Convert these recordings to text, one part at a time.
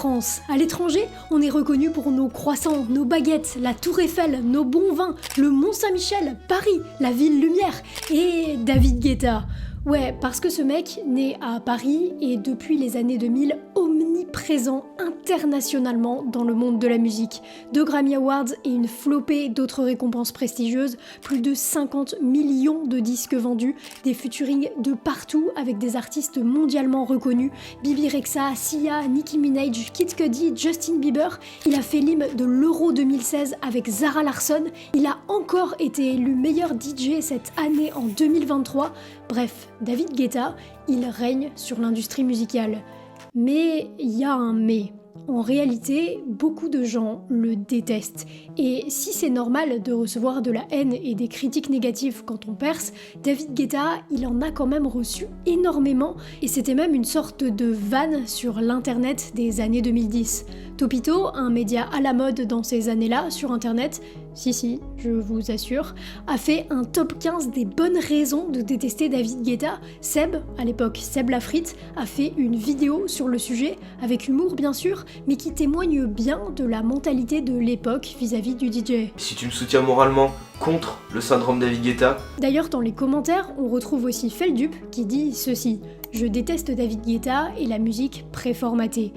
France. À l'étranger, on est reconnu pour nos croissants, nos baguettes, la Tour Eiffel, nos bons vins, le Mont-Saint-Michel, Paris, la ville lumière et David Guetta. Ouais, parce que ce mec, né à Paris, est depuis les années 2000 omniprésent internationalement dans le monde de la musique. 2 Grammy Awards et une flopée d'autres récompenses prestigieuses, plus de 50 millions de disques vendus, des featurings de partout avec des artistes mondialement reconnus, Bebe Rexha, Sia, Nicki Minaj, Kid Cudi, Justin Bieber. Il a fait l'hymne de l'Euro 2016 avec Zara Larsson. Il a encore été élu meilleur DJ cette année en 2023. Bref, David Guetta, il règne sur l'industrie musicale. Mais il y a un mais. En réalité, beaucoup de gens le détestent. Et si c'est normal de recevoir de la haine et des critiques négatives quand on perce, David Guetta, il en a quand même reçu énormément, et c'était même une sorte de vanne sur l'internet des années 2010. Topito, un média à la mode dans ces années-là sur internet, si, je vous assure, a fait un top 15 des bonnes raisons de détester David Guetta. Seb, à l'époque Seb Lafrite, a fait une vidéo sur le sujet, avec humour bien sûr, mais qui témoigne bien de la mentalité de l'époque vis-à-vis du DJ. Si tu me soutiens moralement contre le syndrome David Guetta. D'ailleurs, dans les commentaires, on retrouve aussi Feldup qui dit ceci: « Je déteste David Guetta et la musique préformatée ».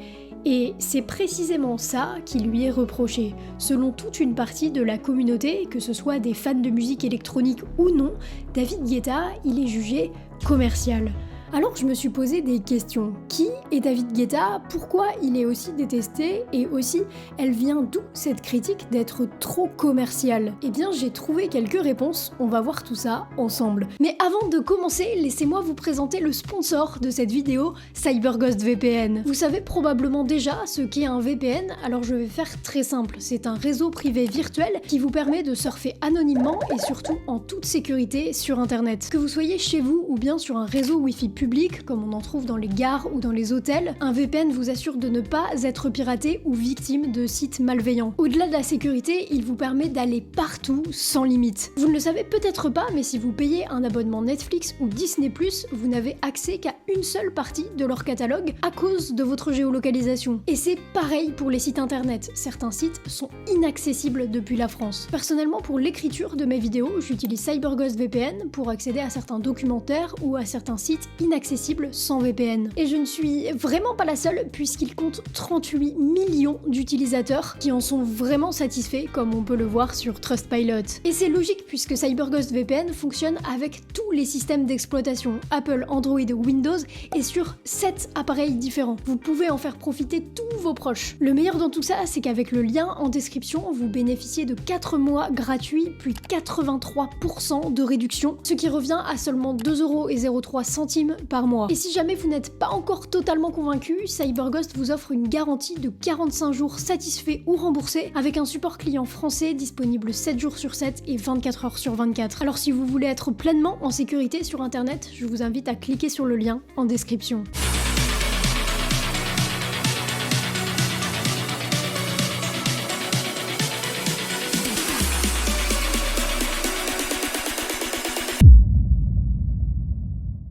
Et c'est précisément ça qui lui est reproché. Selon toute une partie de la communauté, que ce soit des fans de musique électronique ou non, David Guetta, il est jugé commercial. Alors je me suis posé des questions. Qui est David Guetta? Pourquoi il est aussi détesté? Et aussi, elle vient d'où cette critique d'être trop commercial? Eh bien, j'ai trouvé quelques réponses, on va voir tout ça ensemble. Mais avant de commencer, laissez-moi vous présenter le sponsor de cette vidéo, CyberGhost VPN. Vous savez probablement déjà ce qu'est un VPN, alors je vais faire très simple. C'est un réseau privé virtuel qui vous permet de surfer anonymement et surtout en toute sécurité sur internet. Que vous soyez chez vous ou bien sur un réseau Wi-Fi public, comme on en trouve dans les gares ou dans les hôtels, un VPN vous assure de ne pas être piraté ou victime de sites malveillants. Au-delà de la sécurité, il vous permet d'aller partout sans limite. Vous ne le savez peut-être pas, mais si vous payez un abonnement Netflix ou Disney+, vous n'avez accès qu'à une seule partie de leur catalogue à cause de votre géolocalisation. Et c'est pareil pour les sites internet. Certains sites sont inaccessibles depuis la France. Personnellement, pour l'écriture de mes vidéos, j'utilise CyberGhost VPN pour accéder à certains documentaires ou à certains sites inaccessible sans VPN. Et je ne suis vraiment pas la seule puisqu'il compte 38 millions d'utilisateurs qui en sont vraiment satisfaits comme on peut le voir sur Trustpilot. Et c'est logique puisque CyberGhost VPN fonctionne avec tous les systèmes d'exploitation Apple, Android, Windows et sur 7 appareils différents. Vous pouvez en faire profiter tous vos proches. Le meilleur dans tout ça, c'est qu'avec le lien en description, vous bénéficiez de 4 mois gratuits plus 83% de réduction, ce qui revient à seulement 2,03€ par mois. Et si jamais vous n'êtes pas encore totalement convaincu, CyberGhost vous offre une garantie de 45 jours satisfaits ou remboursés avec un support client français disponible 7 jours sur 7 et 24 heures sur 24. Alors si vous voulez être pleinement en sécurité sur internet, je vous invite à cliquer sur le lien en description.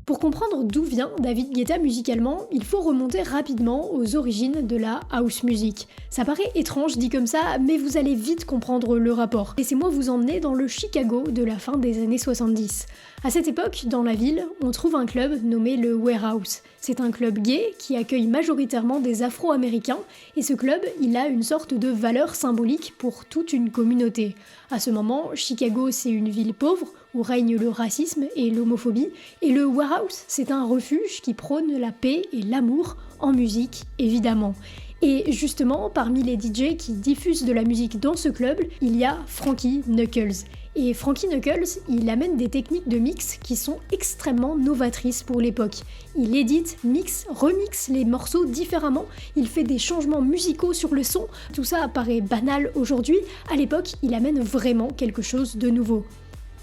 Pour comprendre d'où vient David Guetta musicalement, il faut remonter rapidement aux origines de la house music. Ça paraît étrange dit comme ça, mais vous allez vite comprendre le rapport. Laissez-moi vous emmener dans le Chicago de la fin des années 70. À cette époque, dans la ville, on trouve un club nommé le Warehouse. C'est un club gay qui accueille majoritairement des Afro-Américains, et ce club, il a une sorte de valeur symbolique pour toute une communauté. À ce moment, Chicago, c'est une ville pauvre, où règne le racisme et l'homophobie, et le Warehouse, c'est un refuge qui prône la paix et l'amour, en musique évidemment. Et justement, parmi les DJ qui diffusent de la musique dans ce club, il y a Frankie Knuckles. Et Frankie Knuckles, il amène des techniques de mix qui sont extrêmement novatrices pour l'époque. Il édite, mixe, remixe les morceaux différemment, il fait des changements musicaux sur le son, tout ça paraît banal aujourd'hui, à l'époque, il amène vraiment quelque chose de nouveau.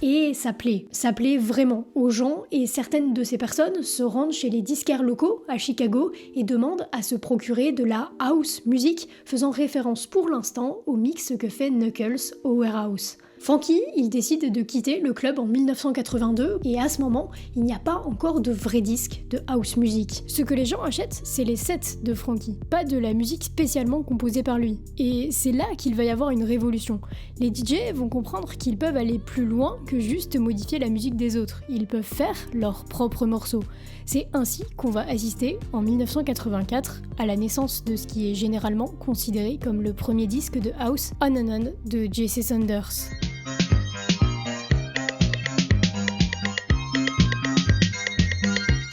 Et ça plaît vraiment aux gens, et certaines de ces personnes se rendent chez les disquaires locaux à Chicago et demandent à se procurer de la house music, faisant référence pour l'instant au mix que fait Knuckles au Warehouse. Frankie, il décide de quitter le club en 1982 et à ce moment, il n'y a pas encore de vrais disques de house music. Ce que les gens achètent, c'est les sets de Frankie, pas de la musique spécialement composée par lui. Et c'est là qu'il va y avoir une révolution. Les DJ vont comprendre qu'ils peuvent aller plus loin que juste modifier la musique des autres. Ils peuvent faire leurs propres morceaux. C'est ainsi qu'on va assister en 1984 à la naissance de ce qui est généralement considéré comme le premier disque de house, On and On de J.C. Saunders.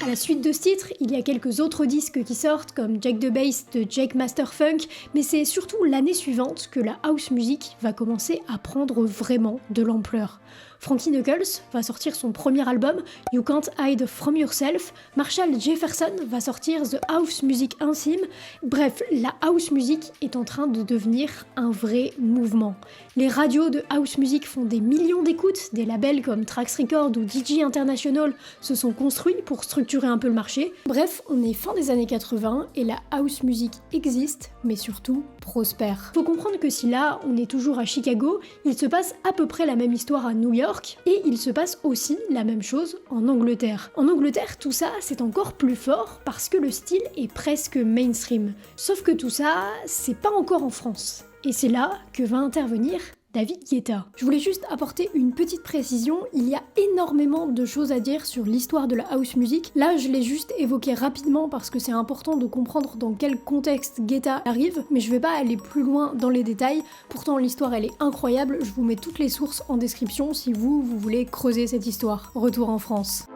À la suite de ce titre, il y a quelques autres disques qui sortent comme Jack the Bass de Jake Masterfunk, mais c'est surtout l'année suivante que la house music va commencer à prendre vraiment de l'ampleur. Frankie Knuckles va sortir son premier album, You Can't Hide From Yourself, Marshall Jefferson va sortir The House Music Anthem, bref, la house music est en train de devenir un vrai mouvement. Les radios de house music font des millions d'écoutes, des labels comme Trax Records ou DJ International se sont construits pour structurer un peu le marché. Bref, on est fin des années 80 et la house music existe, mais surtout prospère. Faut comprendre que si là, on est toujours à Chicago, il se passe à peu près la même histoire à New York, et il se passe aussi la même chose en Angleterre. En Angleterre, tout ça, c'est encore plus fort parce que le style est presque mainstream. Sauf que tout ça, c'est pas encore en France. Et c'est là que va intervenir David Guetta. Je voulais juste apporter une petite précision, il y a énormément de choses à dire sur l'histoire de la house music. Là, je l'ai juste évoqué rapidement parce que c'est important de comprendre dans quel contexte Guetta arrive, mais je vais pas aller plus loin dans les détails. Pourtant, l'histoire, elle est incroyable, je vous mets toutes les sources en description si vous voulez creuser cette histoire. Retour en France.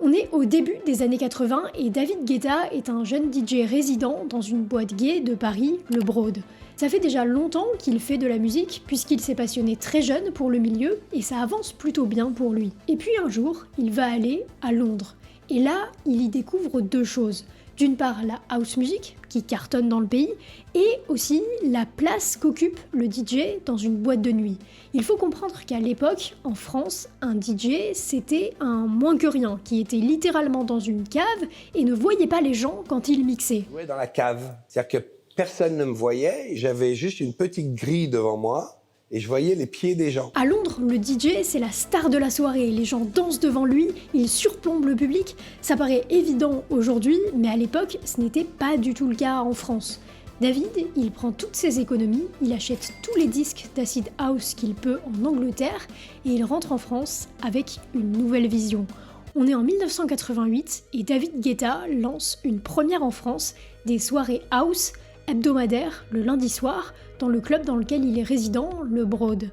On est au début des années 80 et David Guetta est un jeune DJ résident dans une boîte gay de Paris, le Broad. Ça fait déjà longtemps qu'il fait de la musique puisqu'il s'est passionné très jeune pour le milieu et ça avance plutôt bien pour lui. Et puis un jour, il va aller à Londres. Et là, il y découvre deux choses. D'une part, la house music, qui cartonne dans le pays, et aussi la place qu'occupe le DJ dans une boîte de nuit. Il faut comprendre qu'à l'époque, en France, un DJ, c'était un moins que rien, qui était littéralement dans une cave et ne voyait pas les gens quand il mixait. Je jouais dans la cave, c'est-à-dire que personne ne me voyait, j'avais juste une petite grille devant moi, et je voyais les pieds des gens. À Londres, le DJ, c'est la star de la soirée. Les gens dansent devant lui, il surplombe le public. Ça paraît évident aujourd'hui, mais à l'époque, ce n'était pas du tout le cas en France. David, il prend toutes ses économies, il achète tous les disques d'acid house qu'il peut en Angleterre, et il rentre en France avec une nouvelle vision. On est en 1988, et David Guetta lance une première en France, des soirées house hebdomadaires le lundi soir, dans le club dans lequel il est résident, le Broad.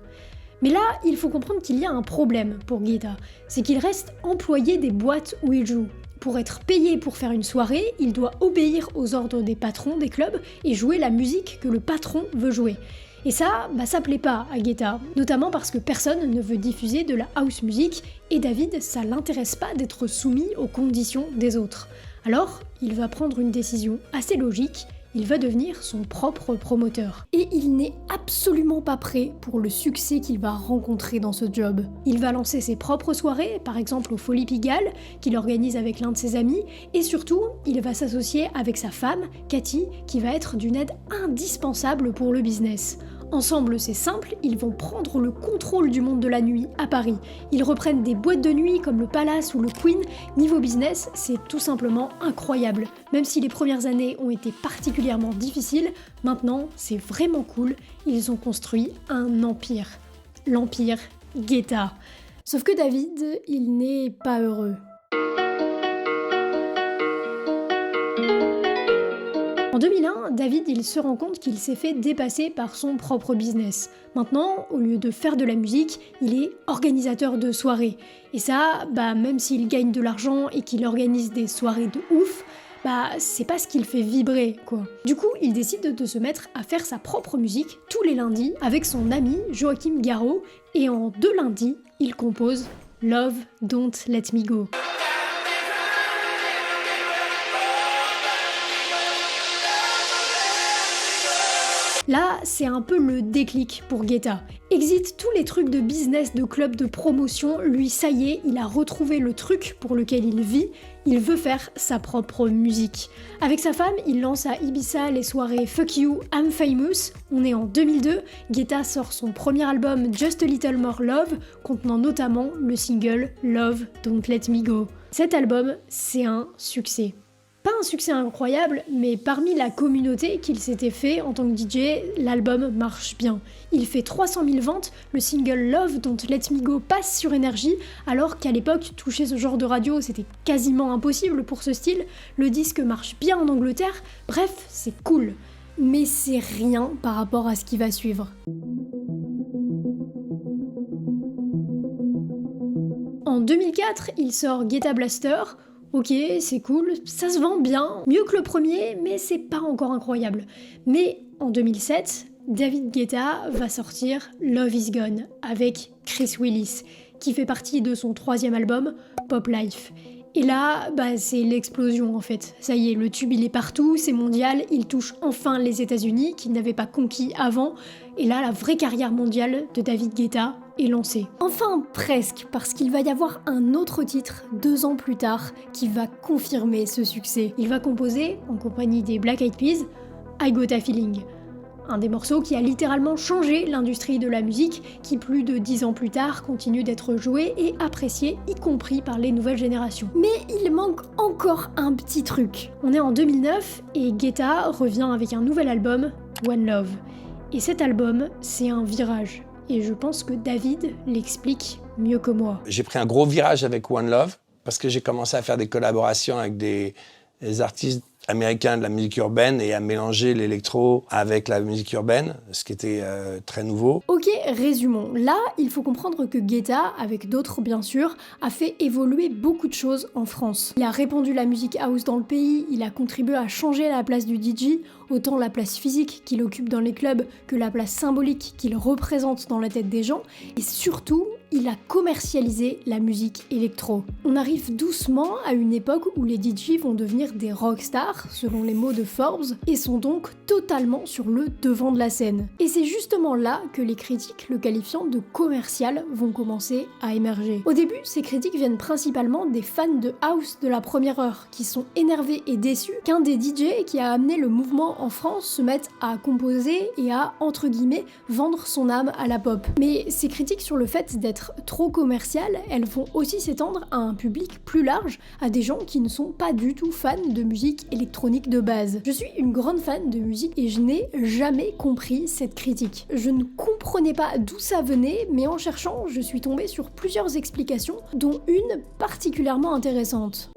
Mais là, il faut comprendre qu'il y a un problème pour Guetta, c'est qu'il reste employé des boîtes où il joue. Pour être payé pour faire une soirée, il doit obéir aux ordres des patrons des clubs et jouer la musique que le patron veut jouer. Et ça plaît pas à Guetta, notamment parce que personne ne veut diffuser de la house music et David, ça l'intéresse pas d'être soumis aux conditions des autres. Alors, il va prendre une décision assez logique. Il va devenir son propre promoteur. Et il n'est absolument pas prêt pour le succès qu'il va rencontrer dans ce job. Il va lancer ses propres soirées, par exemple au Folies Pigalle, qu'il organise avec l'un de ses amis, et surtout, il va s'associer avec sa femme, Cathy, qui va être d'une aide indispensable pour le business. Ensemble, c'est simple, ils vont prendre le contrôle du monde de la nuit à Paris. Ils reprennent des boîtes de nuit comme le Palace ou le Queen. Niveau business, c'est tout simplement incroyable. Même si les premières années ont été particulièrement difficiles, maintenant, c'est vraiment cool. Ils ont construit un empire. L'empire Guetta. Sauf que David, il n'est pas heureux. En 2001, David il se rend compte qu'il s'est fait dépasser par son propre business. Maintenant, au lieu de faire de la musique, il est organisateur de soirées. Et ça, même s'il gagne de l'argent et qu'il organise des soirées de ouf, c'est pas ce qui le fait vibrer, quoi. Du coup, il décide de se mettre à faire sa propre musique tous les lundis avec son ami Joachim Garraud, et en 2 lundis, il compose Love Don't Let Me Go. Là, c'est un peu le déclic pour Guetta. Exit tous les trucs de business, de club, de promotion, lui ça y est, il a retrouvé le truc pour lequel il vit, il veut faire sa propre musique. Avec sa femme, il lance à Ibiza les soirées Fuck You, I'm Famous. On est en 2002, Guetta sort son premier album Just a Little More Love, contenant notamment le single Love, Don't Let Me Go. Cet album, c'est un succès. Pas un succès incroyable, mais parmi la communauté qu'il s'était fait en tant que DJ, l'album marche bien. Il fait 300 000 ventes, le single Love Don't Let Me Go passe sur Énergie, alors qu'à l'époque, toucher ce genre de radio, c'était quasiment impossible pour ce style. Le disque marche bien en Angleterre, bref, c'est cool. Mais c'est rien par rapport à ce qui va suivre. En 2004, il sort Guetta Blaster. Ok, c'est cool, ça se vend bien, mieux que le premier, mais c'est pas encore incroyable. Mais en 2007, David Guetta va sortir Love Is Gone avec Chris Willis, qui fait partie de son 3e album, Pop Life. Et là, c'est l'explosion en fait. Ça y est, le tube il est partout, c'est mondial, il touche enfin les États-Unis, qu'ils n'avaient pas conquis avant. Et là, la vraie carrière mondiale de David Guetta est lancée. Enfin, presque, parce qu'il va y avoir un autre titre, 2 ans plus tard, qui va confirmer ce succès. Il va composer, en compagnie des Black Eyed Peas, I Got a Feeling. Un des morceaux qui a littéralement changé l'industrie de la musique, qui plus de 10 ans plus tard continue d'être joué et apprécié, y compris par les nouvelles générations. Mais il manque encore un petit truc. On est en 2009 et Guetta revient avec un nouvel album, One Love. Et cet album, c'est un virage. Et je pense que David l'explique mieux que moi. J'ai pris un gros virage avec One Love parce que j'ai commencé à faire des collaborations avec des artistes américain de la musique urbaine et à mélanger l'électro avec la musique urbaine, ce qui était très nouveau. Ok, résumons. Là, il faut comprendre que Guetta, avec d'autres bien sûr, a fait évoluer beaucoup de choses en France. Il a répandu la musique house dans le pays, il a contribué à changer la place du DJ, autant la place physique qu'il occupe dans les clubs que la place symbolique qu'il représente dans la tête des gens, et surtout, il a commercialisé la musique électro. On arrive doucement à une époque où les DJ vont devenir des rockstars, selon les mots de Forbes, et sont donc totalement sur le devant de la scène. Et c'est justement là que les critiques le qualifiant de commercial vont commencer à émerger. Au début, ces critiques viennent principalement des fans de house de la première heure, qui sont énervés et déçus qu'un des DJ qui a amené le mouvement en France se mette à composer et à, entre guillemets, vendre son âme à la pop. Mais ces critiques sur le fait d'être trop commerciales, elles vont aussi s'étendre à un public plus large, à des gens qui ne sont pas du tout fans de musique électronique de base. Je suis une grande fan de musique et je n'ai jamais compris cette critique. Je ne comprenais pas d'où ça venait, mais en cherchant, je suis tombée sur plusieurs explications, dont une particulièrement intéressante.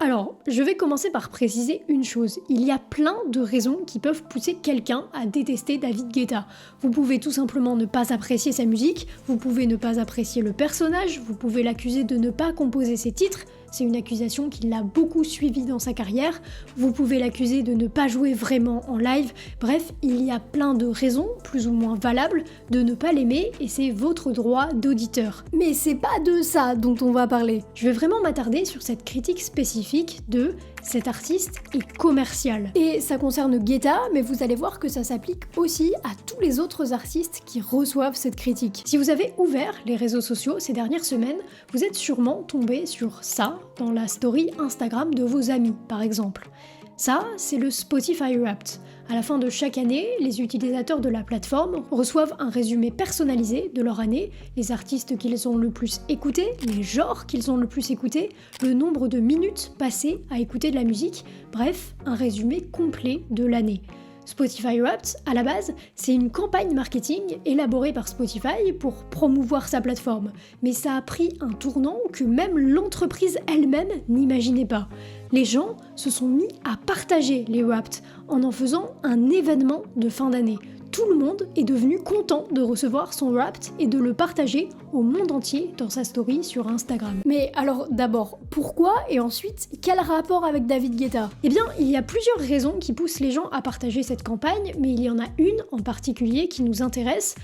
Alors, je vais commencer par préciser une chose. Il y a plein de raisons qui peuvent pousser quelqu'un à détester David Guetta. Vous pouvez tout simplement ne pas apprécier sa musique, vous pouvez ne pas apprécier le personnage, vous pouvez l'accuser de ne pas composer ses titres, c'est une accusation qui l'a beaucoup suivi dans sa carrière, vous pouvez l'accuser de ne pas jouer vraiment en live, bref, il y a plein de raisons, plus ou moins valables, de ne pas l'aimer et c'est votre droit d'auditeur. Mais c'est pas de ça dont on va parler. Je vais vraiment m'attarder sur cette critique spécifique de cet artiste est commercial. Et ça concerne Guetta, mais vous allez voir que ça s'applique aussi à tous les autres artistes qui reçoivent cette critique. Si vous avez ouvert les réseaux sociaux ces dernières semaines, vous êtes sûrement tombé sur ça dans la story Instagram de vos amis, par exemple. Ça, c'est le Spotify Wrapped. À la fin de chaque année, les utilisateurs de la plateforme reçoivent un résumé personnalisé de leur année, les artistes qu'ils ont le plus écoutés, les genres qu'ils ont le plus écoutés, le nombre de minutes passées à écouter de la musique, bref, un résumé complet de l'année. Spotify Wrapped, à la base, c'est une campagne marketing élaborée par Spotify pour promouvoir sa plateforme. Mais ça a pris un tournant que même l'entreprise elle-même n'imaginait pas. Les gens se sont mis à partager les Wrapped en faisant un événement de fin d'année. Tout le monde est devenu content de recevoir son Wrapped et de le partager au monde entier dans sa story sur Instagram. Mais alors d'abord, pourquoi et ensuite, quel rapport avec David Guetta ? Eh bien, il y a plusieurs raisons qui poussent les gens à partager cette campagne, mais il y en a une en particulier qui nous intéresse,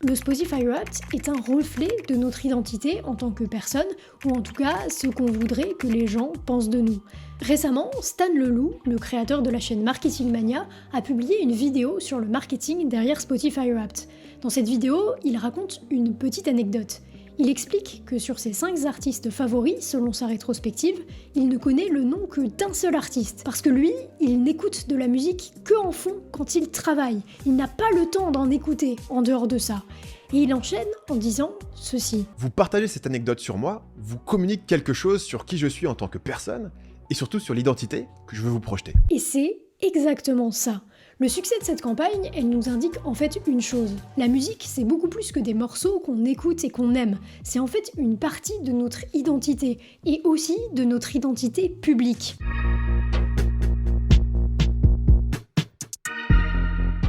Le Spotify Wrapped est un reflet de notre identité en tant que personne, ou en tout cas ce qu'on voudrait que les gens pensent de nous. Récemment, Stan Leloup, le créateur de la chaîne Marketing Mania, a publié une vidéo sur le marketing derrière Spotify Wrapped. Dans cette vidéo, il raconte une petite anecdote. Il explique que sur ses 5 artistes favoris, selon sa rétrospective, il ne connaît le nom que d'un seul artiste. Parce que lui, il n'écoute de la musique que en fond quand il travaille. Il n'a pas le temps d'en écouter en dehors de ça. Et il enchaîne en disant ceci. Vous partagez cette anecdote sur moi, vous communiquez quelque chose sur qui je suis en tant que personne, et surtout sur l'identité que je veux vous projeter. Et c'est exactement ça. Le succès de cette campagne, elle nous indique en fait une chose. La musique, c'est beaucoup plus que des morceaux qu'on écoute et qu'on aime. C'est en fait une partie de notre identité, et aussi de notre identité publique.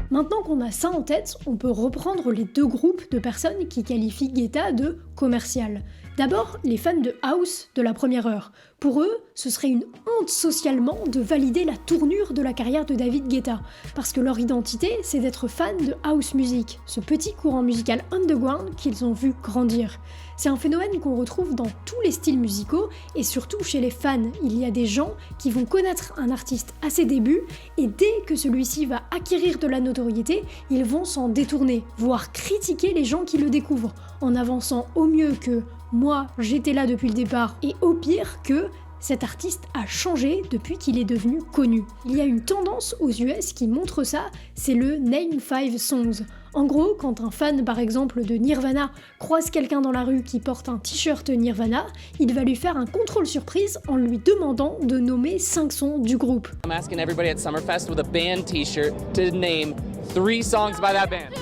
Maintenant qu'on a ça en tête, on peut reprendre les 2 groupes de personnes qui qualifient Guetta de commercial. D'abord, les fans de House de la première heure. Pour eux, ce serait une honte socialement de valider la tournure de la carrière de David Guetta, parce que leur identité, c'est d'être fans de house music, ce petit courant musical underground qu'ils ont vu grandir. C'est un phénomène qu'on retrouve dans tous les styles musicaux, et surtout chez les fans. Il y a des gens qui vont connaître un artiste à ses débuts, et dès que celui-ci va acquérir de la notoriété, ils vont s'en détourner, voire critiquer les gens qui le découvrent, en avançant au mieux que « moi, j'étais là depuis le départ » et au pire que « cet artiste a changé depuis qu'il est devenu connu ». Il y a une tendance aux US qui montre ça, c'est le Name 5 Songs. En gros, quand un fan par exemple de Nirvana croise quelqu'un dans la rue qui porte un t-shirt Nirvana, il va lui faire un contrôle surprise en lui demandant de nommer 5 sons du groupe. I'm asking everybody at Summerfest with a band t-shirt to name 3 songs by that band.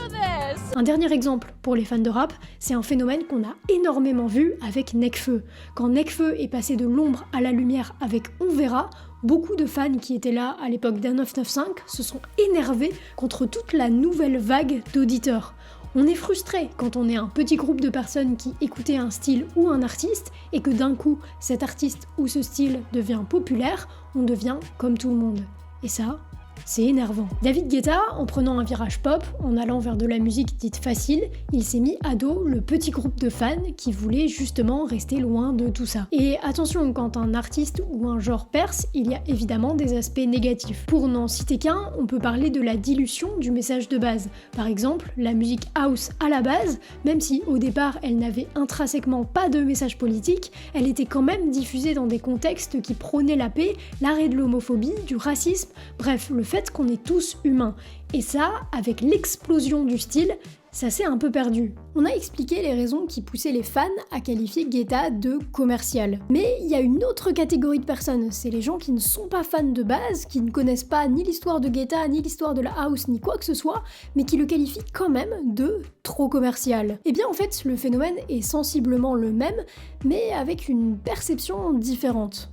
Un dernier exemple pour les fans de rap, c'est un phénomène qu'on a énormément vu avec Nekfeu. Quand Nekfeu est passé de l'ombre à la lumière avec On Verra, beaucoup de fans qui étaient là à l'époque d'A995 se sont énervés contre toute la nouvelle vague d'auditeurs. On est frustré quand on est un petit groupe de personnes qui écoutaient un style ou un artiste et que d'un coup, cet artiste ou ce style devient populaire, on devient comme tout le monde. Et ça, c'est énervant. David Guetta, en prenant un virage pop, en allant vers de la musique dite facile, il s'est mis à dos le petit groupe de fans qui voulaient justement rester loin de tout ça. Et attention, quand un artiste ou un genre perce, il y a évidemment des aspects négatifs. Pour n'en citer qu'un, on peut parler de la dilution du message de base. Par exemple, la musique house à la base, même si au départ elle n'avait intrinsèquement pas de message politique, elle était quand même diffusée dans des contextes qui prônaient la paix, l'arrêt de l'homophobie, du racisme, bref, le fait qu'on est tous humains. Et ça, avec l'explosion du style, ça s'est un peu perdu. On a expliqué les raisons qui poussaient les fans à qualifier Guetta de commercial. Mais il y a une autre catégorie de personnes, c'est les gens qui ne sont pas fans de base, qui ne connaissent pas ni l'histoire de Guetta, ni l'histoire de la house, ni quoi que ce soit, mais qui le qualifient quand même de trop commercial. Et bien en fait, le phénomène est sensiblement le même, mais avec une perception différente.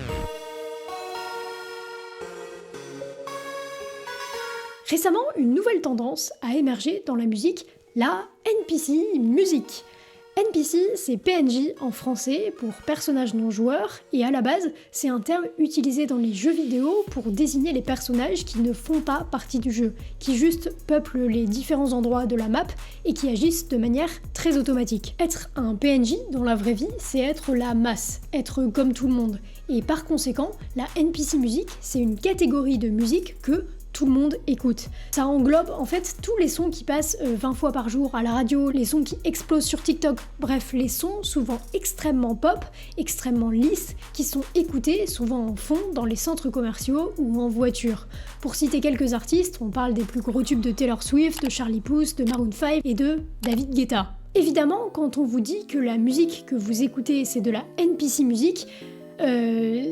Récemment, une nouvelle tendance a émergé dans la musique, la NPC music. NPC, c'est PNJ en français pour personnage non joueur, et à la base, c'est un terme utilisé dans les jeux vidéo pour désigner les personnages qui ne font pas partie du jeu, qui juste peuplent les différents endroits de la map et qui agissent de manière très automatique. Être un PNJ dans la vraie vie, c'est être la masse, être comme tout le monde. Et par conséquent, la NPC music, c'est une catégorie de musique que tout le monde écoute. Ça englobe en fait tous les sons qui passent 20 fois par jour à la radio, les sons qui explosent sur TikTok, bref, les sons souvent extrêmement pop, extrêmement lisses, qui sont écoutés souvent en fond dans les centres commerciaux ou en voiture. Pour citer quelques artistes, on parle des plus gros tubes de Taylor Swift, de Charlie Puth, de Maroon 5 et de David Guetta. Évidemment, quand on vous dit que la musique que vous écoutez c'est de la NPC music,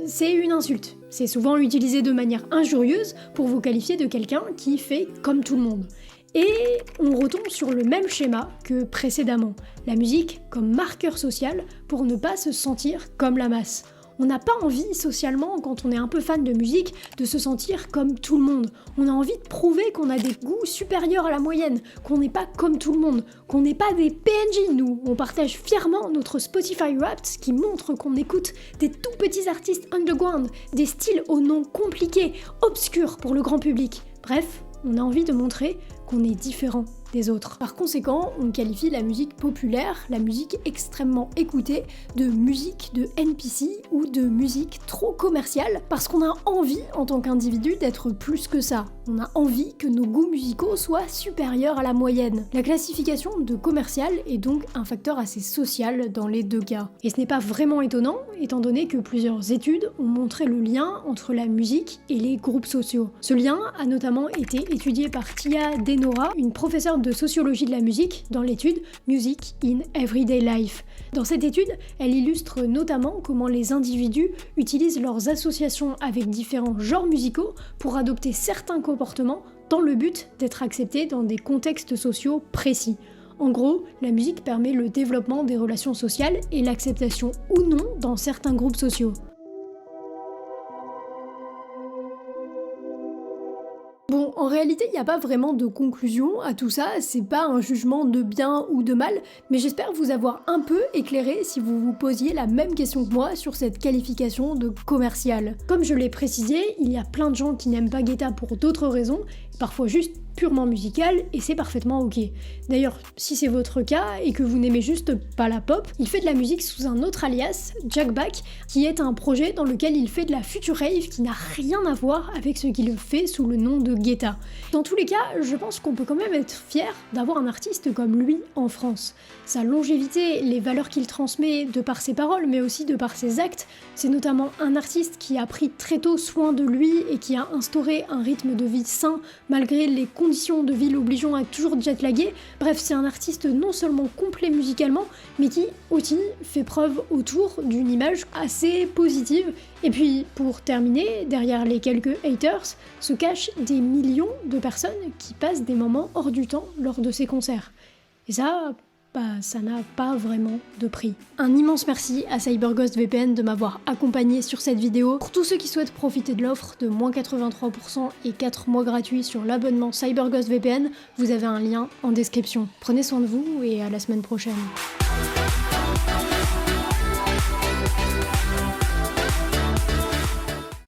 c'est une insulte. C'est souvent utilisé de manière injurieuse pour vous qualifier de quelqu'un qui fait comme tout le monde. Et on retombe sur le même schéma que précédemment, la musique comme marqueur social pour ne pas se sentir comme la masse. On n'a pas envie socialement, quand on est un peu fan de musique, de se sentir comme tout le monde. On a envie de prouver qu'on a des goûts supérieurs à la moyenne, qu'on n'est pas comme tout le monde, qu'on n'est pas des PNJ, nous. On partage fièrement notre Spotify Wrapped qui montre qu'on écoute des tout petits artistes underground, des styles aux noms compliqués, obscurs pour le grand public. Bref, on a envie de montrer qu'on est différent. des autres. Par conséquent, on qualifie la musique populaire, la musique extrêmement écoutée, de musique de NPC ou de musique trop commerciale, parce qu'on a envie en tant qu'individu d'être plus que ça. On a envie que nos goûts musicaux soient supérieurs à la moyenne. La classification de commercial est donc un facteur assez social dans les deux cas. Et ce n'est pas vraiment étonnant, étant donné que plusieurs études ont montré le lien entre la musique et les groupes sociaux. Ce lien a notamment été étudié par Tia Denora, une professeure de sociologie de la musique, dans l'étude Music in Everyday Life. Dans cette étude, elle illustre notamment comment les individus utilisent leurs associations avec différents genres musicaux pour adopter certains comportements dans le but d'être acceptés dans des contextes sociaux précis. En gros, la musique permet le développement des relations sociales et l'acceptation ou non dans certains groupes sociaux. Bon, en réalité, il n'y a pas vraiment de conclusion à tout ça, c'est pas un jugement de bien ou de mal, mais j'espère vous avoir un peu éclairé si vous vous posiez la même question que moi sur cette qualification de commercial. Comme je l'ai précisé, il y a plein de gens qui n'aiment pas Guetta pour d'autres raisons, parfois juste purement musical, et c'est parfaitement ok. D'ailleurs, si c'est votre cas et que vous n'aimez juste pas la pop, il fait de la musique sous un autre alias, Jack Back, qui est un projet dans lequel il fait de la future rave qui n'a rien à voir avec ce qu'il fait sous le nom de Guetta. Dans tous les cas, je pense qu'on peut quand même être fier d'avoir un artiste comme lui en France. Sa longévité, les valeurs qu'il transmet de par ses paroles, mais aussi de par ses actes, c'est notamment un artiste qui a pris très tôt soin de lui et qui a instauré un rythme de vie sain malgré les conditions de vie l'obligeant à toujours jetlaguer. Bref, c'est un artiste non seulement complet musicalement, mais qui aussi fait preuve autour d'une image assez positive. Et puis, pour terminer, derrière les quelques haters, se cachent des millions de personnes qui passent des moments hors du temps lors de ses concerts. Et ça n'a pas vraiment de prix. Un immense merci à CyberGhost VPN de m'avoir accompagné sur cette vidéo. Pour tous ceux qui souhaitent profiter de l'offre de moins 83% et 4 mois gratuits sur l'abonnement CyberGhost VPN, vous avez un lien en description. Prenez soin de vous et à la semaine prochaine.